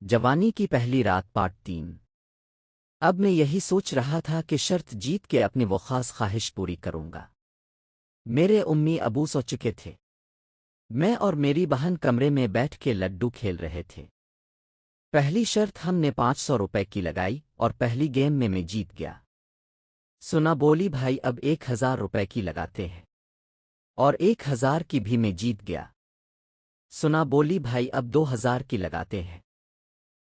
جوانی کی پہلی رات پارٹ 3۔ اب میں یہی سوچ رہا تھا کہ شرط جیت کے اپنی وہ خاص خواہش پوری کروں گا۔ میرے امی ابو سو چکے تھے۔ میں اور میری بہن کمرے میں بیٹھ کے لڈو کھیل رہے تھے۔ پہلی شرط ہم نے 500 روپے کی لگائی اور پہلی گیم میں جیت گیا۔ سنا بولی بھائی اب 1000 روپے کی لگاتے ہیں، اور 1000 کی بھی میں جیت گیا۔ سنا بولی بھائی اب 2000 کی لگاتے ہیں۔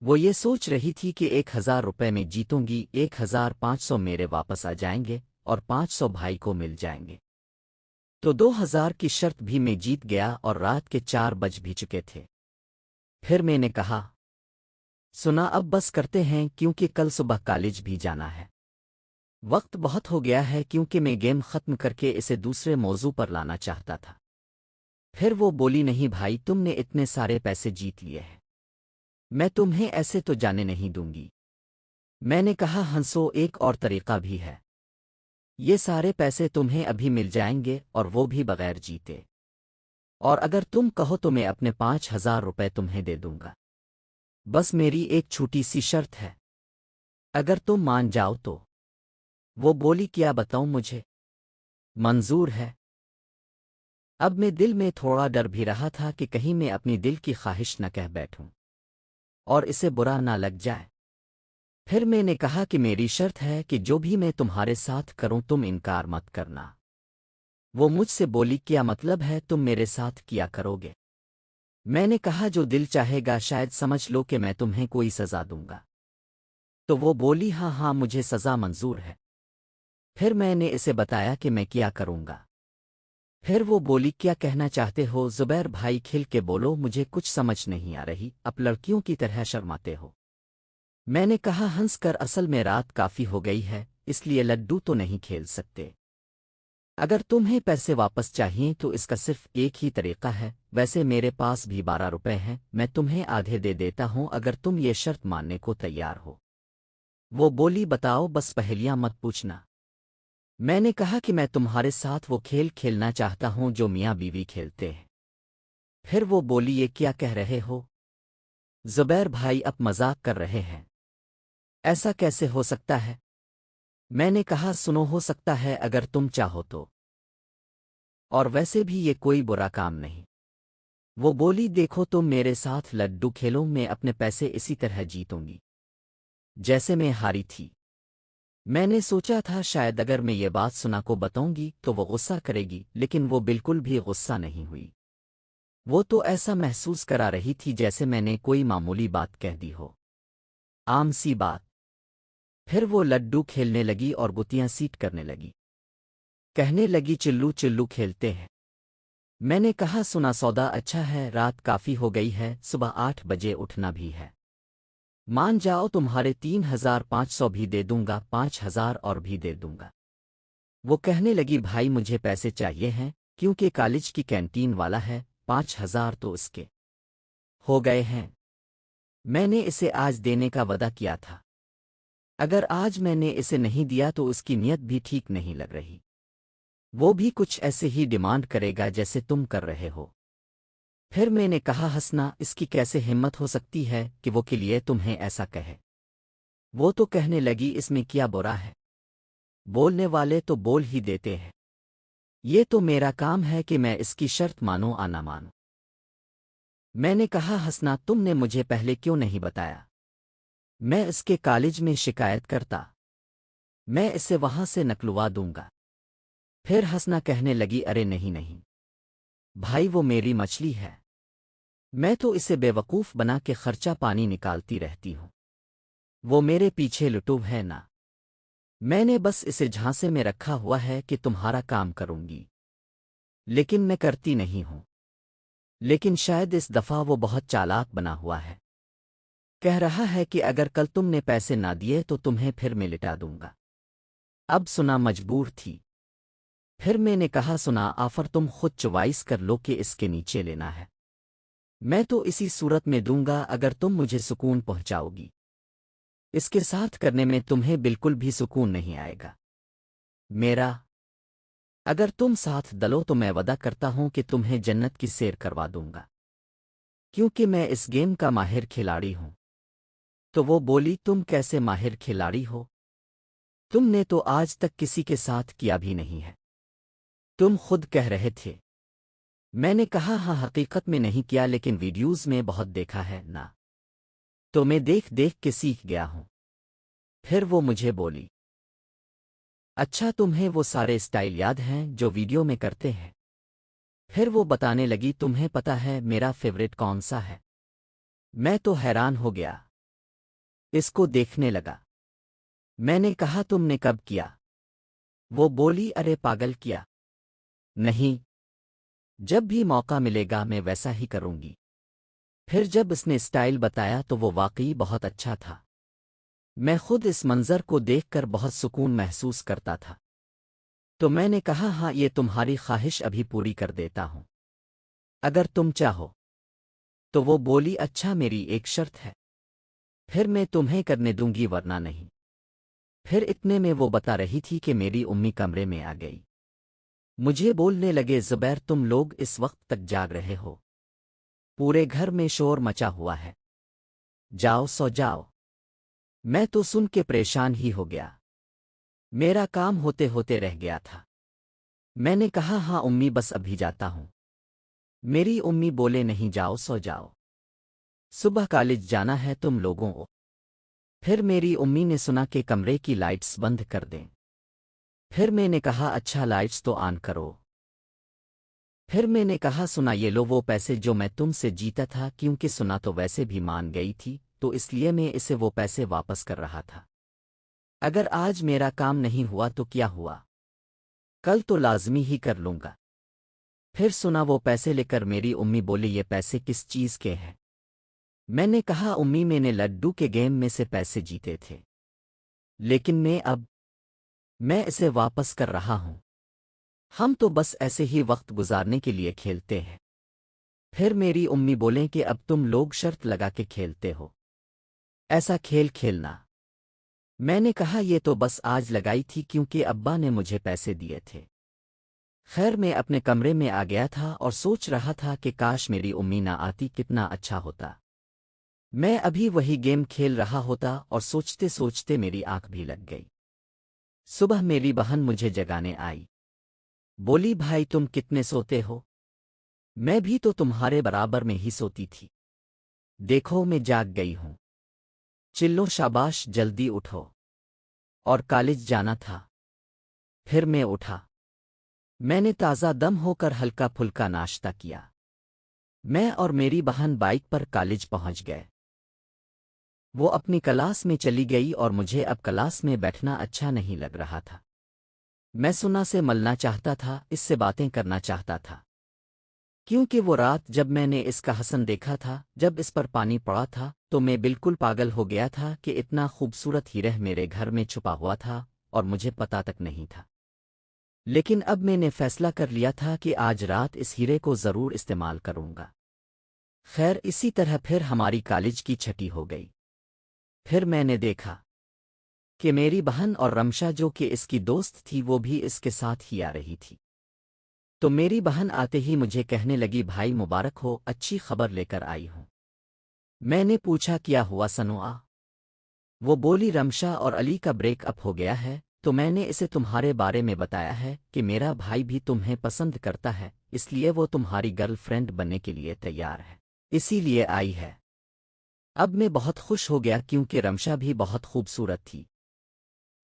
وہ یہ سوچ رہی تھی کہ 1000 روپے میں جیتوں گی، 1500 میرے واپس آ جائیں گے اور 500 بھائی کو مل جائیں گے، تو 2000 کی شرط بھی میں جیت گیا اور رات کے 4 بج بھی چکے تھے۔ پھر میں نے کہا سنا اب بس کرتے ہیں کیونکہ کل صبح کالج بھی جانا ہے۔ وقت بہت ہو گیا ہے کیونکہ میں گیم ختم کر کے اسے دوسرے موضوع پر لانا چاہتا تھا۔ پھر وہ بولی نہیں بھائی تم نے اتنے سارے پیسے جیت لیے ہیں، میں تمہیں ایسے تو جانے نہیں دوں گی۔ میں نے کہا ہنسو ایک اور طریقہ بھی ہے، یہ سارے پیسے تمہیں ابھی مل جائیں گے اور وہ بھی بغیر جیتے، اور اگر تم کہو تو میں اپنے 5000 روپے تمہیں دے دوں گا۔ بس میری ایک چھوٹی سی شرط ہے، اگر تم مان جاؤ تو۔ وہ بولی کیا بتاؤں مجھے؟ منظور ہے۔ اب میں دل میں تھوڑا ڈر بھی رہا تھا کہ کہیں میں اپنی دل کی خواہش نہ کہہ بیٹھوں اور اسے برا نہ لگ جائے۔ پھر میں نے کہا کہ میری شرط ہے کہ جو بھی میں تمہارے ساتھ کروں تم انکار مت کرنا۔ وہ مجھ سے بولی کیا مطلب ہے تم میرے ساتھ کیا کرو گے؟ میں نے کہا جو دل چاہے گا، شاید سمجھ لو کہ میں تمہیں کوئی سزا دوں گا۔ تو وہ بولی ہاں ہاں مجھے سزا منظور ہے۔ پھر میں نے اسے بتایا کہ میں کیا کروں گا۔ پھر وہ بولی کیا کہنا چاہتے ہو زبیر بھائی؟ کھل کے بولو، مجھے کچھ سمجھ نہیں آ رہی، اب لڑکیوں کی طرح شرماتے ہو۔ میں نے کہا ہنس کر اصل میں رات کافی ہو گئی ہے، اس لیے لڈو تو نہیں کھیل سکتے۔ اگر تمہیں پیسے واپس چاہیے تو اس کا صرف ایک ہی طریقہ ہے، ویسے میرے پاس بھی 12 روپے ہیں، میں تمہیں آدھے دے دیتا ہوں اگر تم یہ شرط ماننے کو تیار ہو۔ وہ بولی بتاؤ بس پہلیاں مت پوچھنا۔ میں نے کہا کہ میں تمہارے ساتھ وہ کھیل کھیلنا چاہتا ہوں جو میاں بیوی کھیلتے ہیں۔ پھر وہ بولی یہ کیا کہہ رہے ہو زبیر بھائی؟ اب مذاق کر رہے ہیں؟ ایسا کیسے ہو سکتا ہے؟ میں نے کہا سنو، ہو سکتا ہے اگر تم چاہو تو، اور ویسے بھی یہ کوئی برا کام نہیں۔ وہ بولی دیکھو تم میرے ساتھ لڈو کھیلو، میں اپنے پیسے اسی طرح جیتوں گی جیسے میں ہاری تھی۔ میں نے سوچا تھا شاید اگر میں یہ بات سنا کو بتاؤں گی تو وہ غصہ کرے گی، لیکن وہ بالکل بھی غصہ نہیں ہوئی۔ وہ تو ایسا محسوس کرا رہی تھی جیسے میں نے کوئی معمولی بات کہہ دی ہو، عام سی بات۔ پھر وہ لڈو کھیلنے لگی اور گتیاں سیٹ کرنے لگی، کہنے لگی چلو چلو کھیلتے ہیں۔ میں نے کہا سنا سودا اچھا ہے، رات کافی ہو گئی ہے، صبح 8 بجے اٹھنا بھی ہے، مان جاؤ تمہارے 3500 بھی دے دوں گا، 5000 اور بھی دے دوں گا۔ وہ کہنے لگی بھائی مجھے پیسے چاہیے ہیں کیونکہ کالج کی کینٹین والا ہے، 5000 تو اس کے ہو گئے ہیں۔ میں نے اسے آج دینے کا وعدہ کیا تھا، اگر آج میں نے اسے نہیں دیا تو اس کی نیت بھی ٹھیک نہیں لگ رہی، وہ بھی کچھ ایسے ہی ڈیمانڈ کرے گا جیسے تم کر رہے ہو۔ پھر میں نے کہا ہنسنا، اس کی کیسے ہمت ہو سکتی ہے کہ وہ کے لیے تمہیں ایسا کہے؟ وہ تو کہنے لگی اس میں کیا برا ہے، بولنے والے تو بول ہی دیتے ہیں، یہ تو میرا کام ہے کہ میں اس کی شرط مانوں یا نہ مانوں۔ میں نے کہا ہنسنا تم نے مجھے پہلے کیوں نہیں بتایا؟ میں اس کے کالج میں شکایت کرتا، میں اسے وہاں سے نکلوا دوں گا۔ پھر ہنسنا کہنے لگی ارے نہیں نہیں بھائی، وہ میری مچھلی ہے، میں تو اسے بے وقوف بنا کے خرچہ پانی نکالتی رہتی ہوں، وہ میرے پیچھے لٹو ہے نا، میں نے بس اسے جھانسے میں رکھا ہوا ہے کہ تمہارا کام کروں گی، لیکن میں کرتی نہیں ہوں۔ لیکن شاید اس دفعہ وہ بہت چالاک بنا ہوا ہے، کہہ رہا ہے کہ اگر کل تم نے پیسے نہ دیے تو تمہیں پھر میں لٹا دوں گا۔ اب سنا مجبور تھی۔ پھر میں نے کہا سنا آفر تم خود چوائس کر لو کہ اس کے نیچے لینا ہے، میں تو اسی صورت میں دوں گا اگر تم مجھے سکون پہنچاؤ گی، اس کے ساتھ کرنے میں تمہیں بالکل بھی سکون نہیں آئے گا میرا۔ اگر تم ساتھ دلو تو میں وعدہ کرتا ہوں کہ تمہیں جنت کی سیر کروا دوں گا، کیونکہ میں اس گیم کا ماہر کھلاڑی ہوں۔ تو وہ بولی تم کیسے ماہر کھلاڑی ہو؟ تم نے تو آج تک کسی کے ساتھ کیا بھی نہیں ہے۔ تم خود کہہ رہے تھے۔ میں نے کہا ہاں حقیقت میں نہیں کیا لیکن ویڈیوز میں بہت دیکھا ہے نا، تو میں دیکھ دیکھ کے سیکھ گیا ہوں۔ پھر وہ مجھے بولی اچھا تمہیں وہ سارے اسٹائل یاد ہیں جو ویڈیو میں کرتے ہیں؟ پھر وہ بتانے لگی تمہیں پتا ہے میرا فیوریٹ کون سا ہے؟ میں تو حیران ہو گیا، اس کو دیکھنے لگا۔ میں نے کہا تم نے کب کیا؟ وہ بولی ارے پاگل کیا نہیں، جب بھی موقع ملے گا میں ویسا ہی کروں گی۔ پھر جب اس نے اسٹائل بتایا تو وہ واقعی بہت اچھا تھا۔ میں خود اس منظر کو دیکھ کر بہت سکون محسوس کرتا تھا۔ تو میں نے کہا ہاں یہ تمہاری خواہش ابھی پوری کر دیتا ہوں اگر تم چاہو۔ تو وہ بولی اچھا میری ایک شرط ہے، پھر میں تمہیں کرنے دوں گی ورنہ نہیں۔ پھر اتنے میں وہ بتا رہی تھی کہ میری امی کمرے میں آ گئی۔ مجھے بولنے لگے زبیر تم لوگ اس وقت تک جاگ رہے ہو، پورے گھر میں شور مچا ہوا ہے، جاؤ سو جاؤ۔ میں تو سن کے پریشان ہی ہو گیا، میرا کام ہوتے ہوتے رہ گیا تھا۔ میں نے کہا ہاں امی بس ابھی جاتا ہوں۔ میری امی بولے نہیں جاؤ سو جاؤ، صبح کالج جانا ہے تم لوگوں کو۔ پھر میری امی نے سنا کہ کمرے کی لائٹس بند کر دیں۔ پھر میں نے کہا اچھا لائٹس تو آن کرو۔ پھر میں نے کہا سنا یہ لو وہ پیسے جو میں تم سے جیتا تھا، کیونکہ سنا تو ویسے بھی مان گئی تھی تو اس لیے میں اسے وہ پیسے واپس کر رہا تھا۔ اگر آج میرا کام نہیں ہوا تو کیا ہوا، کل تو لازمی ہی کر لوں گا۔ پھر سنا وہ پیسے لے کر میری امی بولی یہ پیسے کس چیز کے ہیں؟ میں نے کہا امی میں نے لڈو کے گیم میں سے پیسے جیتے تھے، لیکن میں اسے واپس کر رہا ہوں۔ ہم تو بس ایسے ہی وقت گزارنے کے لیے کھیلتے ہیں۔ پھر میری امی بولیں کہ اب تم لوگ شرط لگا کے کھیلتے ہو، ایسا کھیل کھیلنا۔ میں نے کہا یہ تو بس آج لگائی تھی کیونکہ ابا نے مجھے پیسے دیے تھے۔ خیر میں اپنے کمرے میں آ گیا تھا اور سوچ رہا تھا کہ کاش میری امی نہ آتی کتنا اچھا ہوتا۔ میں ابھی وہی گیم کھیل رہا ہوتا اور سوچتے سوچتے میری آنکھ بھی لگ گئی۔ صبح میری بہن مجھے جگانے آئی، بولی بھائی تم کتنے سوتے ہو؟ میں بھی تو تمہارے برابر میں ہی سوتی تھی، دیکھو میں جاگ گئی ہوں۔ چلو شاباش جلدی اٹھو، اور کالج جانا تھا۔ پھر میں اٹھا، میں نے تازہ دم ہو کر ہلکا پھلکا ناشتہ کیا۔ میں اور میری بہن بائک پر کالج پہنچ گئے۔ وہ اپنی کلاس میں چلی گئی اور مجھے اب کلاس میں بیٹھنا اچھا نہیں لگ رہا تھا۔ میں سنا سے ملنا چاہتا تھا، اس سے باتیں کرنا چاہتا تھا، کیونکہ وہ رات جب میں نے اس کا حسن دیکھا تھا، جب اس پر پانی پڑا تھا تو میں بالکل پاگل ہو گیا تھا کہ اتنا خوبصورت ہیرہ میرے گھر میں چھپا ہوا تھا اور مجھے پتا تک نہیں تھا۔ لیکن اب میں نے فیصلہ کر لیا تھا کہ آج رات اس ہیرے کو ضرور استعمال کروں گا۔ خیر اسی طرح پھر ہماری کالج کی چھٹی ہو گئی۔ پھر میں نے دیکھا کہ میری بہن اور رمشا جو کہ اس کی دوست تھی وہ بھی اس کے ساتھ ہی آ رہی تھی۔ تو میری بہن آتے ہی مجھے کہنے لگی بھائی مبارک ہو، اچھی خبر لے کر آئی ہوں۔ میں نے پوچھا کیا ہوا سنوا؟ وہ بولی رمشا اور علی کا بریک اپ ہو گیا ہے، تو میں نے اسے تمہارے بارے میں بتایا ہے کہ میرا بھائی بھی تمہیں پسند کرتا ہے، اس لیے وہ تمہاری گرل فرینڈ بننے کے لیے تیار ہے، اسی لیے آئی ہے۔ اب میں بہت خوش ہو گیا کیونکہ رمشا بھی بہت خوبصورت تھی،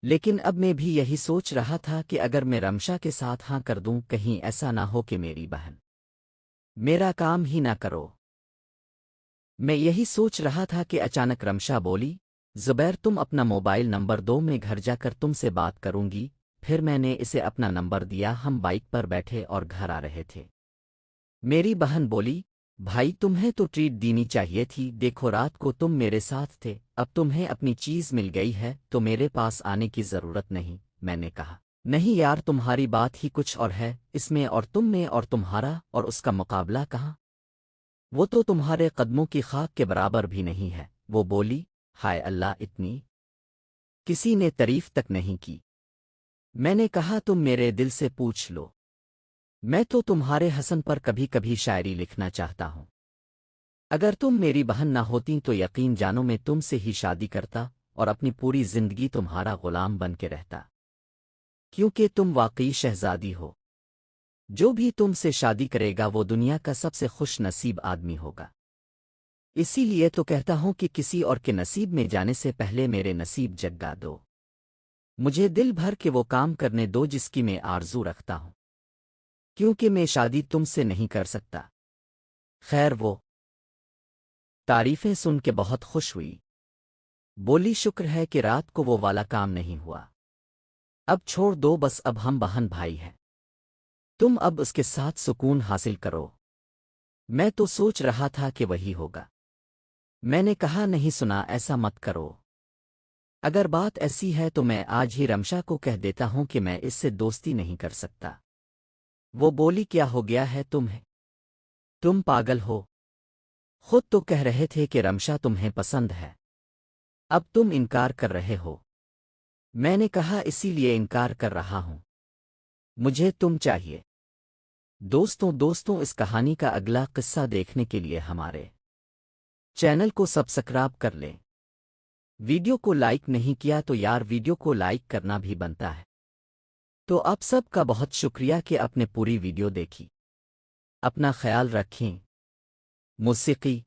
لیکن اب میں بھی یہی سوچ رہا تھا کہ اگر میں رمشا کے ساتھ ہاں کر دوں کہیں ایسا نہ ہو کہ میری بہن میرا کام ہی نہ کرو۔ میں یہی سوچ رہا تھا کہ اچانک رمشا بولی زبیر تم اپنا موبائل نمبر دو، میں گھر جا کر تم سے بات کروں گی۔ پھر میں نے اسے اپنا نمبر دیا، ہم بائک پر بیٹھے اور گھر آ رہے تھے۔ میری بہن بولی بھائی تمہیں تو ٹریٹ دینی چاہیے تھی، دیکھو رات کو تم میرے ساتھ تھے، اب تمہیں اپنی چیز مل گئی ہے تو میرے پاس آنے کی ضرورت نہیں۔ میں نے کہا نہیں یار تمہاری بات ہی کچھ اور ہے، اس میں اور تم میں اور تمہارا اور اس کا مقابلہ کہاں؟ وہ تو تمہارے قدموں کی خاک کے برابر بھی نہیں ہے۔ وہ بولی ہائے اللہ اتنی کسی نے تعریف تک نہیں کی۔ میں نے کہا تم میرے دل سے پوچھ لو، میں تو تمہارے حسن پر کبھی کبھی شاعری لکھنا چاہتا ہوں۔ اگر تم میری بہن نہ ہوتی تو یقین جانو میں تم سے ہی شادی کرتا اور اپنی پوری زندگی تمہارا غلام بن کے رہتا، کیونکہ تم واقعی شہزادی ہو۔ جو بھی تم سے شادی کرے گا وہ دنیا کا سب سے خوش نصیب آدمی ہوگا۔ اسی لیے تو کہتا ہوں کہ کسی اور کے نصیب میں جانے سے پہلے میرے نصیب جگا دو، مجھے دل بھر کے وہ کام کرنے دو جس کی میں آرزو رکھتا ہوں، کیونکہ میں شادی تم سے نہیں کر سکتا۔ خیر وہ تعریفیں سن کے بہت خوش ہوئی، بولی شکر ہے کہ رات کو وہ والا کام نہیں ہوا۔ اب چھوڑ دو، بس اب ہم بہن بھائی ہیں، تم اب اس کے ساتھ سکون حاصل کرو۔ میں تو سوچ رہا تھا کہ وہی ہوگا، میں نے کہا نہیں سنا، ایسا مت کرو۔ اگر بات ایسی ہے تو میں آج ہی رمشا کو کہہ دیتا ہوں کہ میں اس سے دوستی نہیں کر سکتا۔ وہ بولی کیا ہو گیا ہے تمہیں؟ تم پاگل ہو؟ خود تو کہہ رہے تھے کہ رمشا تمہیں پسند ہے، اب تم انکار کر رہے ہو۔ میں نے کہا اسی لیے انکار کر رہا ہوں، مجھے تم چاہیے۔ دوستوں اس کہانی کا اگلا قصہ دیکھنے کے لیے ہمارے چینل کو سبسکرائب کر لیں۔ ویڈیو کو لائک نہیں کیا تو یار ویڈیو کو لائک کرنا بھی بنتا ہے۔ تو آپ سب کا بہت شکریہ کہ آپ نے پوری ویڈیو دیکھی۔ اپنا خیال رکھیں۔ موسیقی